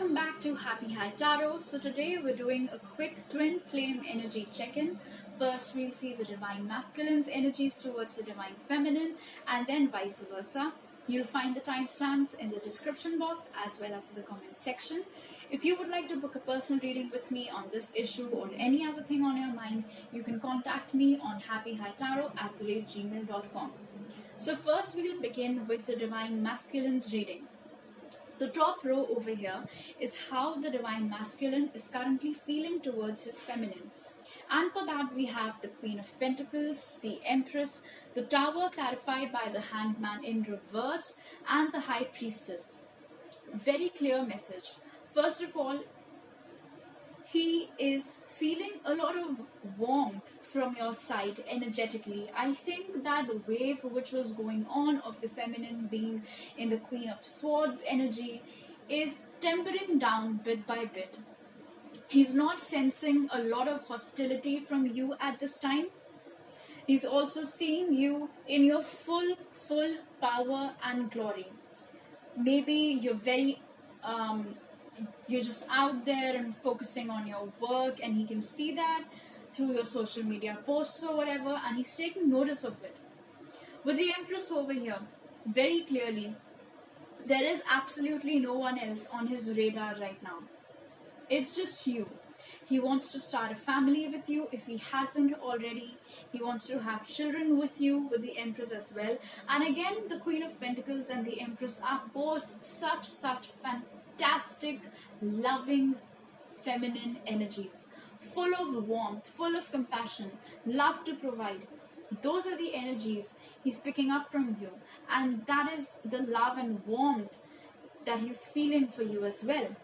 Welcome back to Happy High Tarot. So today we're doing a quick twin flame energy check-in. First we'll see the divine masculine's energies towards the divine feminine, and then vice versa. You'll find the timestamps in the description box as well as in the comment section. If you would like to book a personal reading with me on this issue or any other thing on your mind, you can contact me on happyhightarot@gmail.com. So first we'll begin with the divine masculine's reading. The top row over here is how the divine masculine is currently feeling towards his feminine. And for that we have the Queen of Pentacles, the Empress, the Tower clarified by the Hangman in reverse, and the High Priestess. Very clear message. First of all, he is feeling a lot of warmth from your side energetically. I think that wave which was going on of the feminine being in the Queen of Swords energy is tempering down bit by bit. He's not sensing a lot of hostility from you at this time. He's also seeing you in your full power and glory. Maybe you're just out there and focusing on your work, and he can see that through your social media posts or whatever, and he's taking notice of it. With the Empress over here, very clearly, there is absolutely no one else on his radar right now. It's just you. He wants to start a family with you if he hasn't already. He wants to have children with you, with the Empress as well. And again, the Queen of Pentacles and the Empress are both such fantastic, loving, feminine energies. Full of warmth, full of compassion, love to provide. Those are the energies he's picking up from you. And that is the love and warmth that he's feeling for you as well.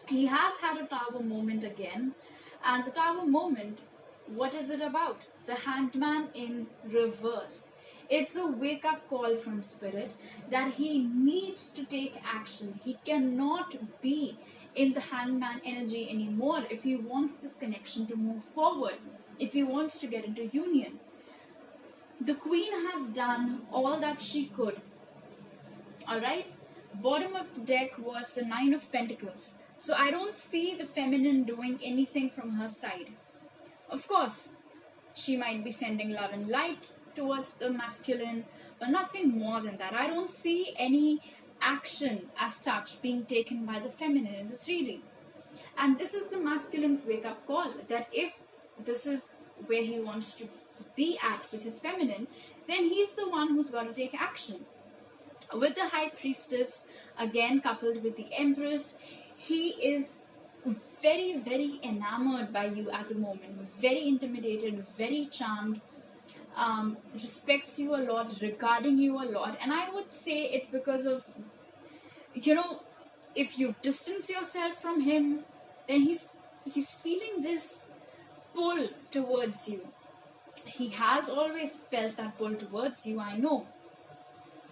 He has had a Tower moment again. And the Tower moment, what is it about? The Hangman in reverse. It's a wake-up call from Spirit that he needs to take action. He cannot be in the Hangman energy anymore if he wants this connection to move forward, if he wants to get into union. The Queen has done all that she could. Alright? Bottom of the deck was the Nine of Pentacles. So I don't see the feminine doing anything from her side. Of course, she might be sending love and light towards the masculine, but nothing more than that. I don't see any action as such being taken by the feminine in this reading. And this is the masculine's wake-up call, that if this is where he wants to be at with his feminine, then he's the one who's got to take action. With the High Priestess, again coupled with the Empress, he is very enamored by you at the moment, very intimidated, very charmed, respects you a lot, regarding you a lot. And I would say it's because of, if you've distanced yourself from him, then he's feeling this pull towards you. He has always felt that pull towards you, I know.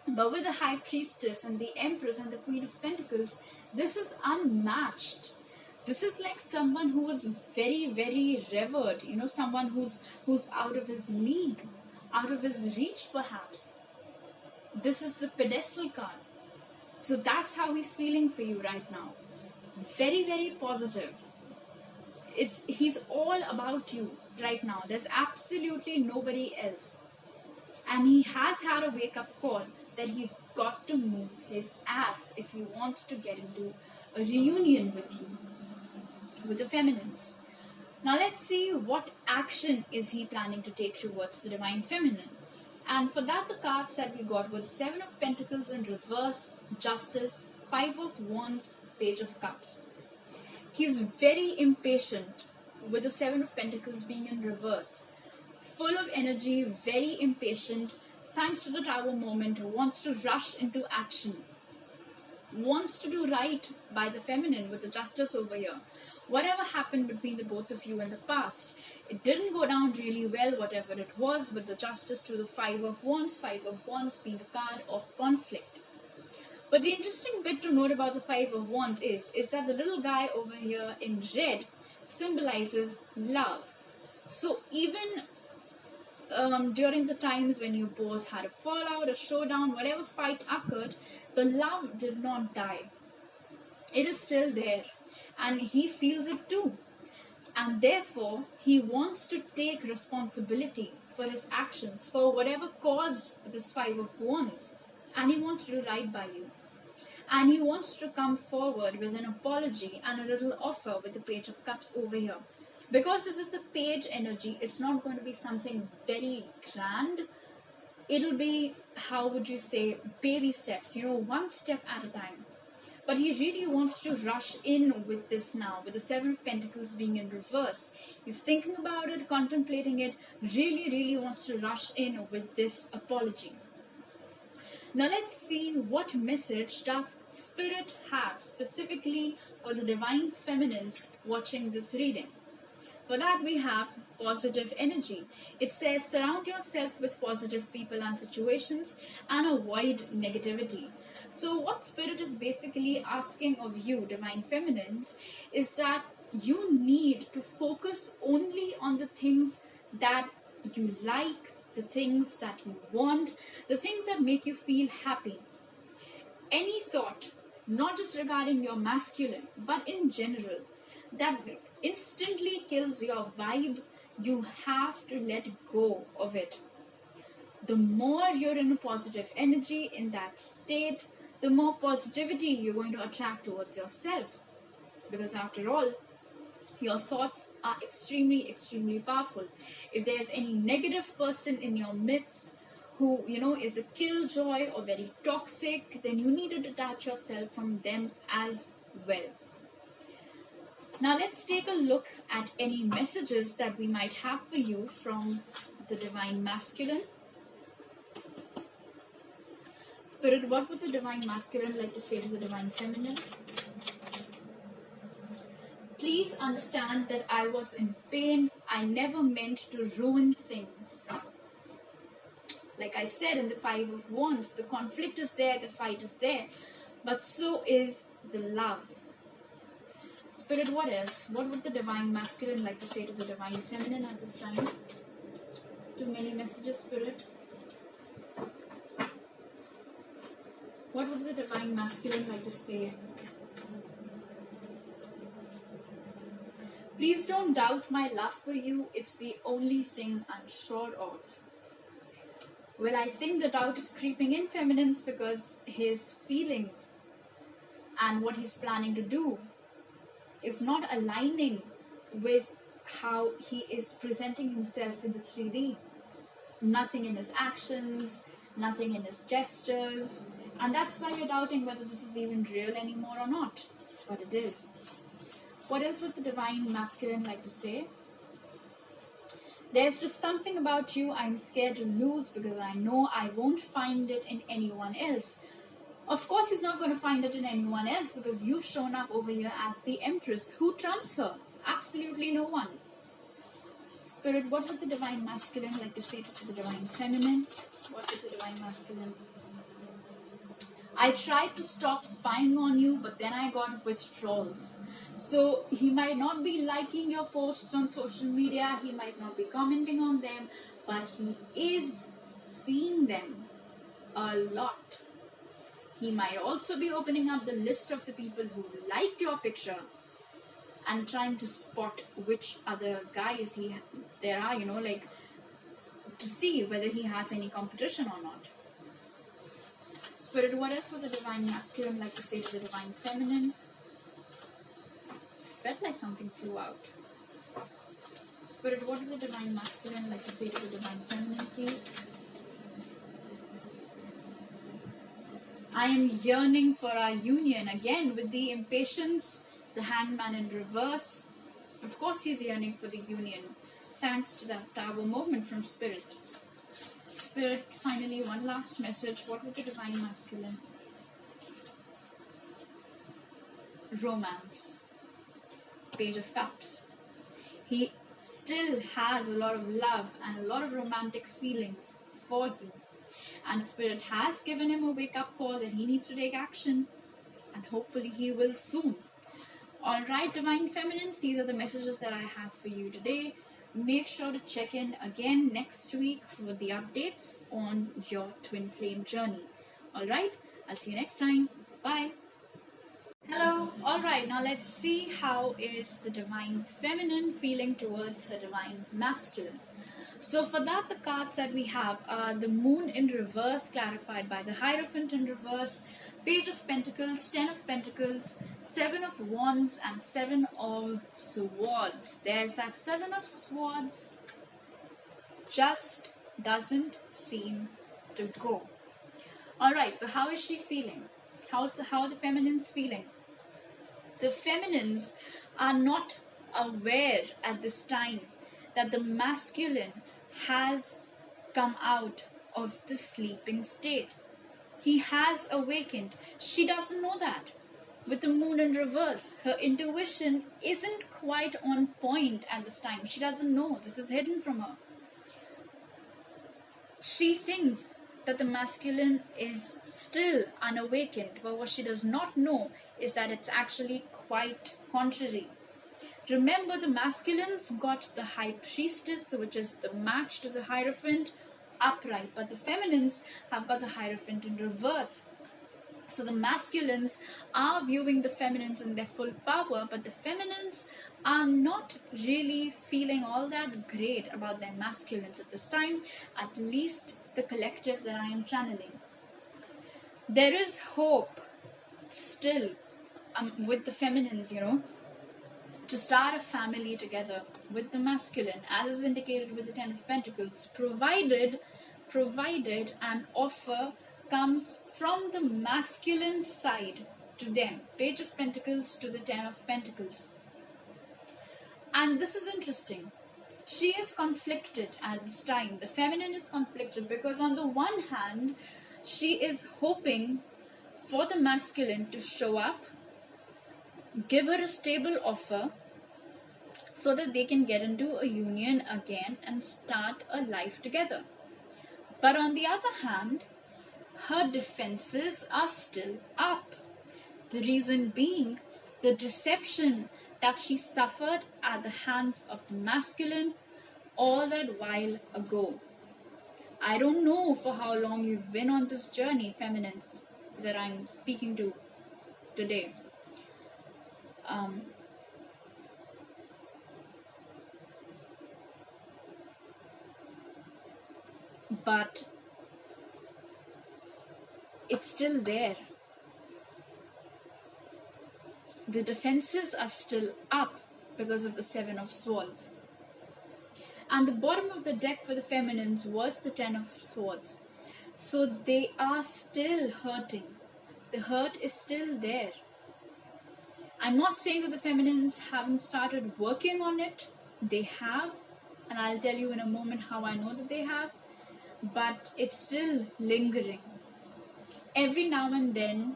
But with the High Priestess and the Empress and the Queen of Pentacles, this is unmatched. This is like someone who was very revered, someone who's out of his league, out of his reach perhaps. This is the pedestal card. So that's how he's feeling for you right now. Very positive. He's all about you right now. There's absolutely nobody else. And he has had a wake-up call that he's got to move his ass if he wants to get into a reunion with you, with the feminines. Now let's see what action is he planning to take towards the divine feminine. And for that, the cards that we got were the Seven of Pentacles in reverse, Justice, Five of Wands, Page of Cups. He's very impatient with the Seven of Pentacles being in reverse. Full of energy, very impatient, thanks to the Tower moment, wants to rush into action. Wants to do right by the feminine with the Justice over here. Whatever happened between the both of you in the past, it didn't go down really well, whatever it was, with the Justice to the Five of Wands being a card of conflict. But the interesting bit to note about the Five of Wands is that the little guy over here in red symbolizes love. So even during the times when you both had a fallout, a showdown, whatever fight occurred, the love did not die. It is still there, and he feels it too. And therefore, he wants to take responsibility for his actions, for whatever caused this Five of Wands. And he wants to do right by you. And he wants to come forward with an apology and a little offer with the Page of Cups over here. Because this is the page energy, it's not going to be something very grand. It'll be, how would you say, baby steps, one step at a time. But he really wants to rush in with this now, with the Seven of Pentacles being in reverse. He's thinking about it, contemplating it, really wants to rush in with this apology. Now let's see what message does Spirit have specifically for the Divine Feminines watching this reading. For that we have positive energy. It says surround yourself with positive people and situations and avoid negativity. So what Spirit is basically asking of you, Divine Feminines, is that you need to focus only on the things that you like, the things that you want, the things that make you feel happy. Any thought, not just regarding your masculine, but in general, that instantly kills your vibe, you have to let go of it. The more you're in a positive energy, in that state, the more positivity you're going to attract towards yourself. Because after all, your thoughts are extremely powerful. If there's any negative person in your midst who, is a killjoy or very toxic, then you need to detach yourself from them as well. Now let's take a look at any messages that we might have for you from the Divine Masculine. Spirit, what would the Divine Masculine like to say to the Divine Feminine? Please understand that I was in pain. I never meant to ruin things. Like I said in the Five of Wands, the conflict is there, the fight is there, but so is the love. Spirit, what else? What would the Divine Masculine like to say to the Divine Feminine at this time? Too many messages, Spirit. What would the Divine Masculine like to say? Please don't doubt my love for you. It's the only thing I'm sure of. Well, I think the doubt is creeping in, Feminines, because his feelings and what he's planning to do is not aligning with how he is presenting himself in the 3D. Nothing in his actions, nothing in his gestures, and that's why you're doubting whether this is even real anymore or not. But it is. What else would the Divine Masculine like to say? There's just something about you I'm scared to lose because I know I won't find it in anyone else. Of course he's not going to find it in anyone else because you've shown up over here as the Empress. Who trumps her? Absolutely no one. Spirit, what would the Divine Masculine like to say to the Divine Feminine? What would the Divine Masculine? I tried to stop spying on you, but then I got withdrawals. So he might not be liking your posts on social media, he might not be commenting on them, but he is seeing them a lot. He might also be opening up the list of the people who liked your picture and trying to spot which other guys there are, to see whether he has any competition or not. Spirit, what else would the Divine Masculine like to say to the Divine Feminine? I felt like something flew out. Spirit, what would the Divine Masculine like to say to the Divine Feminine, please? I am yearning for our union. Again, with the impatience, the Hangman in reverse. Of course he's yearning for the union, thanks to that Tower movement from Spirit. Spirit, finally, one last message. What would the Divine Masculine? Romance. Page of Cups. He still has a lot of love and a lot of romantic feelings for you. And Spirit has given him a wake-up call that he needs to take action. And hopefully he will soon. Alright, Divine Feminines, these are the messages that I have for you today. Make sure to check in again next week with the updates on your twin flame journey. Alright, I'll see you next time. Bye. Hello. All right. Now let's see how is the divine feminine feeling towards her divine masculine. So for that, the cards that we have are the Moon in reverse, clarified by the Hierophant in reverse, Page of Pentacles, Ten of Pentacles, Seven of Wands, and Seven of Swords. There's that Seven of Swords. Just doesn't seem to go. All right. So how is she feeling? How are the feminines feeling? The feminines are not aware at this time that the masculine has come out of the sleeping state. He has awakened. She doesn't know that. With the moon in reverse, her intuition isn't quite on point at this time. She doesn't know. This is hidden from her. She thinks that the masculine is still unawakened, but what she does not know is that it's actually quite contrary. Remember, the masculines got the High Priestess, which is the match to the Hierophant, upright, but the feminines have got the Hierophant in reverse. So the masculines are viewing the feminines in their full power, but the feminines are not really feeling all that great about their masculines at this time, at least the collective that I am channeling. There is hope still with the feminines, to start a family together with the masculine, as is indicated with the Ten of Pentacles, provided an offer comes from the masculine side to them. Page of Pentacles to the Ten of Pentacles. And this is interesting. She is conflicted at this time. The feminine is conflicted because on the one hand, she is hoping for the masculine to show up, give her a stable offer so that they can get into a union again and start a life together. But on the other hand, her defenses are still up. The reason being the deception that she suffered at the hands of the masculine all that while ago. I don't know for how long you've been on this journey, feminines, that I'm speaking to today. But it's still there. The defenses are still up because of the Seven of Swords. And the bottom of the deck for the feminines was the Ten of Swords. So they are still hurting. The hurt is still there. I'm not saying that the feminines haven't started working on it. They have. And I'll tell you in a moment how I know that they have. But it's still lingering. Every now and then,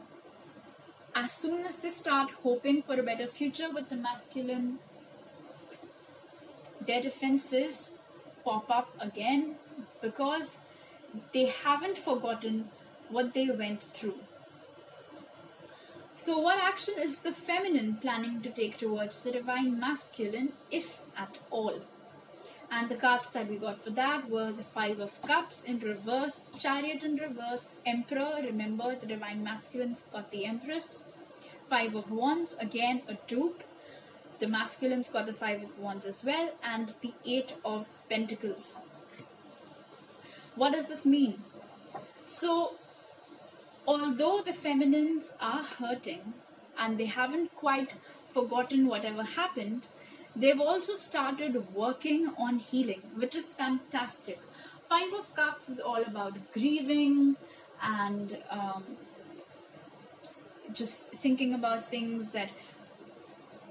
as soon as they start hoping for a better future with the masculine, their defenses pop up again because they haven't forgotten what they went through. So what action is the feminine planning to take towards the divine masculine, if at all? And the cards that we got for that were the Five of Cups in reverse, Chariot in reverse, Emperor. Remember, the divine masculines got the Empress. Five of Wands, again a dupe. The masculines got the Five of Wands as well, and the Eight of Pentacles. What does this mean? So, although the feminines are hurting and they haven't quite forgotten whatever happened, they've also started working on healing, which is fantastic. Five of Cups is all about grieving and just thinking about things that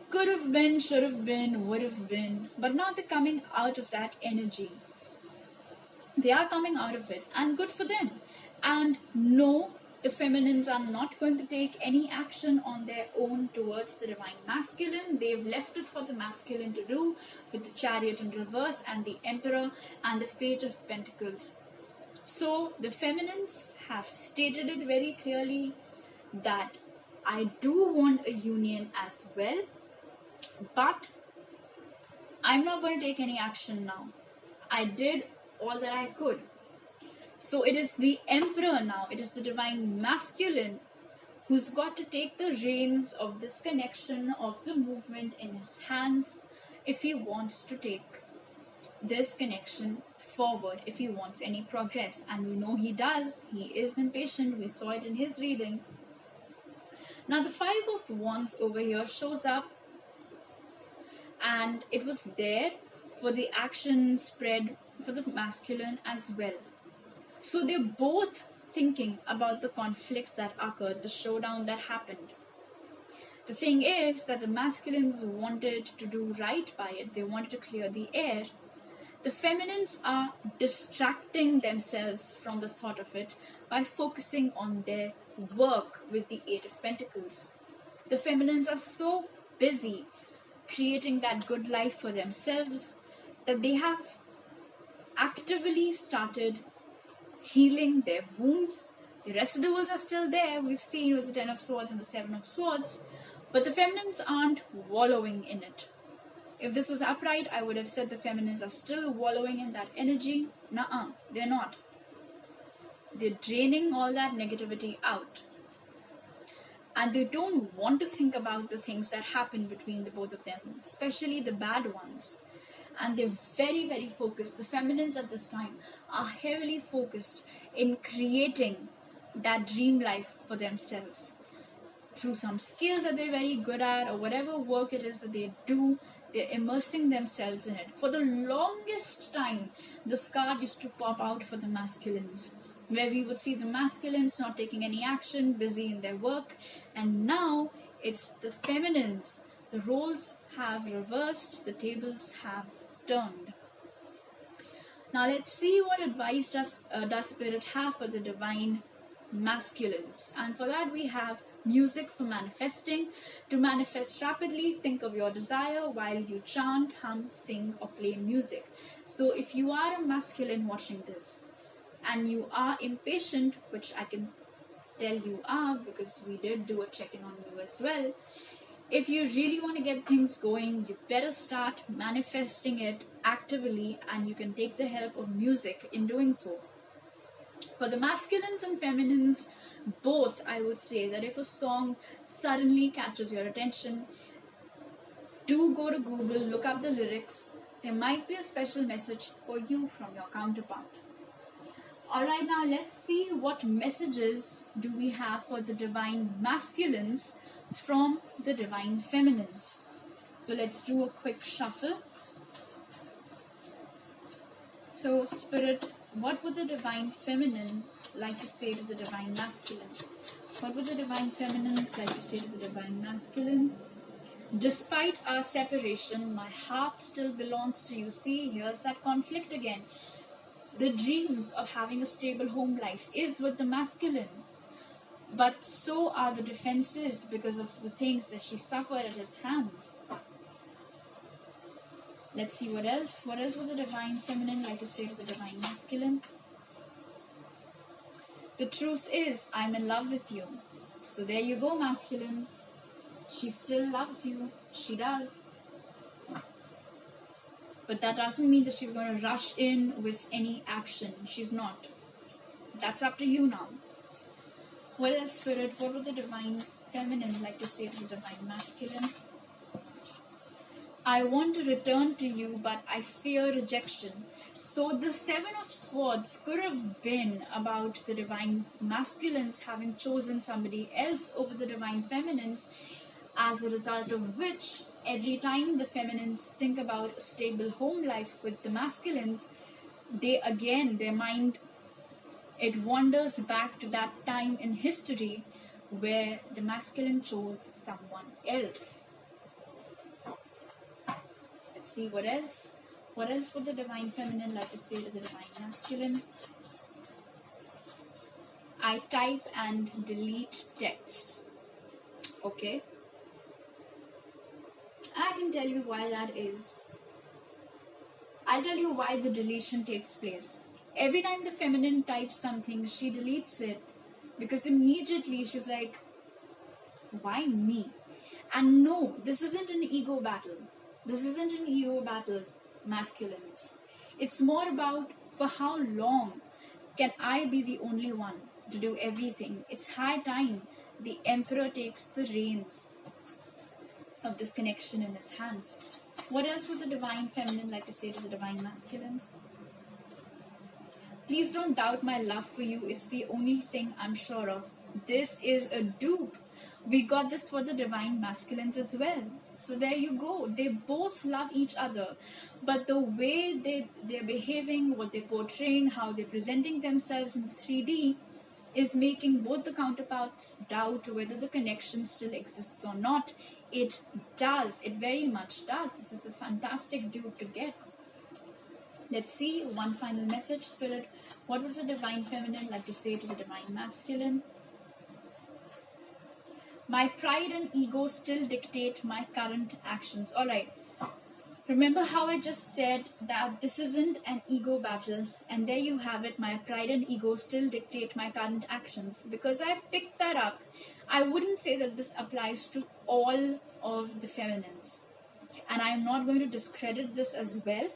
could have been, should have been, would have been, but now they're coming out of that energy. They are coming out of it, and good for them. And no, the feminines are not going to take any action on their own towards the divine masculine. They've left it for the masculine to do with the Chariot in reverse and the Emperor and the Page of Pentacles. So the feminines have stated it very clearly that I do want a union as well, but I'm not going to take any action now. I did all that I could. So it is the Emperor now, it is the divine masculine who's got to take the reins of this connection of the movement in his hands if he wants to take this connection forward, if he wants any progress. And we know he does. He is impatient. We saw it in his reading. Now the Five of Wands over here shows up, and it was there for the action spread for the masculine as well. So they're both thinking about the conflict that occurred, the showdown that happened. The thing is that the masculines wanted to do right by it. They wanted to clear the air. The feminines are distracting themselves from the thought of it by focusing on their work with the Eight of Pentacles. The feminines are so busy creating that good life for themselves that they have actively started healing their wounds. The residuals are still there. We've seen with the Ten of Swords and the Seven of Swords, but the feminines aren't wallowing in it. If this was upright, I would have said the feminines are still wallowing in that energy. Nuh-uh, they're not. They're draining all that negativity out. And they don't want to think about the things that happen between the both of them, especially the bad ones. And they're very, very focused. The feminines at this time are heavily focused in creating that dream life for themselves. Through some skill that they're very good at, or whatever work it is that they do, they're immersing themselves in it. For the longest time, this card used to pop out for the masculines, where we would see the masculines not taking any action, busy in their work. And now it's the feminines. The roles have reversed, the tables have turned. Now let's see what advice does Spirit have for the divine masculines. And for that we have music for manifesting. To manifest rapidly, think of your desire while you chant, hum, sing, or play music. So if you are a masculine watching this and you are impatient, which I can tell you are because we did do a check-in on you as well, if you really want to get things going, you better start manifesting it actively, and you can take the help of music in doing so. For the masculines and feminines, both, I would say that if a song suddenly catches your attention, do go to Google, look up the lyrics. There might be a special message for you from your counterpart. Alright, now let's see what messages do we have for the divine masculines from the divine feminines. So let's do a quick shuffle. So Spirit, what would the divine feminine like to say to the divine masculine? What would the divine feminines like to say to the divine masculine? Despite our separation, my heart still belongs to you. See, here's that conflict again. The dreams of having a stable home life is with the masculine. But so are the defenses because of the things that she suffered at his hands. Let's see what else. What else would the divine feminine like to say to the divine masculine? The truth is, I'm in love with you. So there you go, masculines. She still loves you. She does. But that doesn't mean that she's going to rush in with any action. She's not. That's up to you now. What else, Spirit? What would the divine feminine like to say to the divine masculine? I want to return to you, but I fear rejection. So the Seven of Swords could have been about the divine masculines having chosen somebody else over the divine feminines, as a result of which, every time the feminines think about a stable home life with the masculines, their mind, it wanders back to that time in history where the masculine chose someone else. Let's see what else. What else would the divine feminine like to say to the divine masculine? I type and delete texts. Okay. I can tell you why that is. I'll tell you why the deletion takes place. Every time the feminine types something, she deletes it because immediately she's like, why me? And no, this isn't an ego battle. This isn't an ego battle, masculines. It's more about, for how long can I be the only one to do everything? It's high time the Emperor takes the reins of this connection in his hands. What else would the Divine Feminine like to say to the Divine Masculine? Please don't doubt my love for you. It's the only thing I'm sure of. This is a dupe. We got this for the Divine Masculines as well. So there you go. They both love each other. But the way they're behaving, what they're portraying, how they're presenting themselves in 3D is making both the counterparts doubt whether the connection still exists or not. It does. It very much does. This is a fantastic dupe to get. Let's see. One final message, Spirit. What would the Divine Feminine like to say to the Divine Masculine? My pride and ego still dictate my current actions. Alright. Remember how I just said that this isn't an ego battle, and there you have it. My pride and ego still dictate my current actions. Because I picked that up, I wouldn't say that this applies to all of the feminines. And I'm not going to discredit this as well.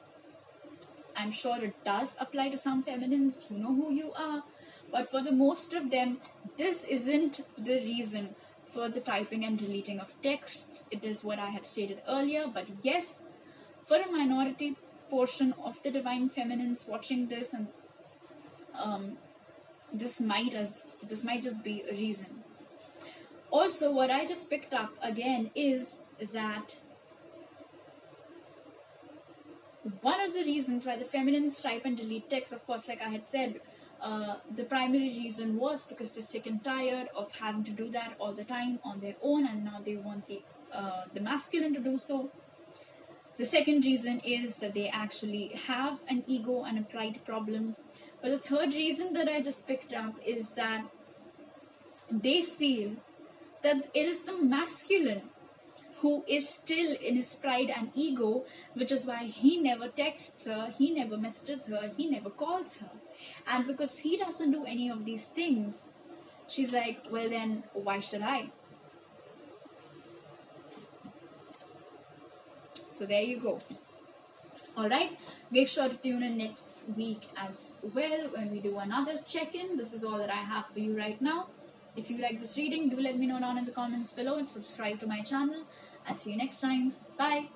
I'm sure it does apply to some feminines. You know who you are. But for the most of them, this isn't the reason for the typing and deleting of texts. It is what I had stated earlier. But yes, for a minority portion of the Divine Feminines watching this, and this might just be a reason. Also, what I just picked up again is that one of the reasons why the feminines type and delete text, of course, like I had said, the primary reason was because they're sick and tired of having to do that all the time on their own, and now they want the masculine to do so. The second reason is that they actually have an ego and a pride problem. But the third reason that I just picked up is that they feel that it is the masculine who is still in his pride and ego, which is why he never texts her, he never messages her, he never calls her. And because he doesn't do any of these things, she's like, well then, why should I? So there you go. Alright, make sure to tune in next week as well when we do another check-in. This is all that I have for you right now. If you like this reading, do let me know down in the comments below and subscribe to my channel. I'll see you next time. Bye.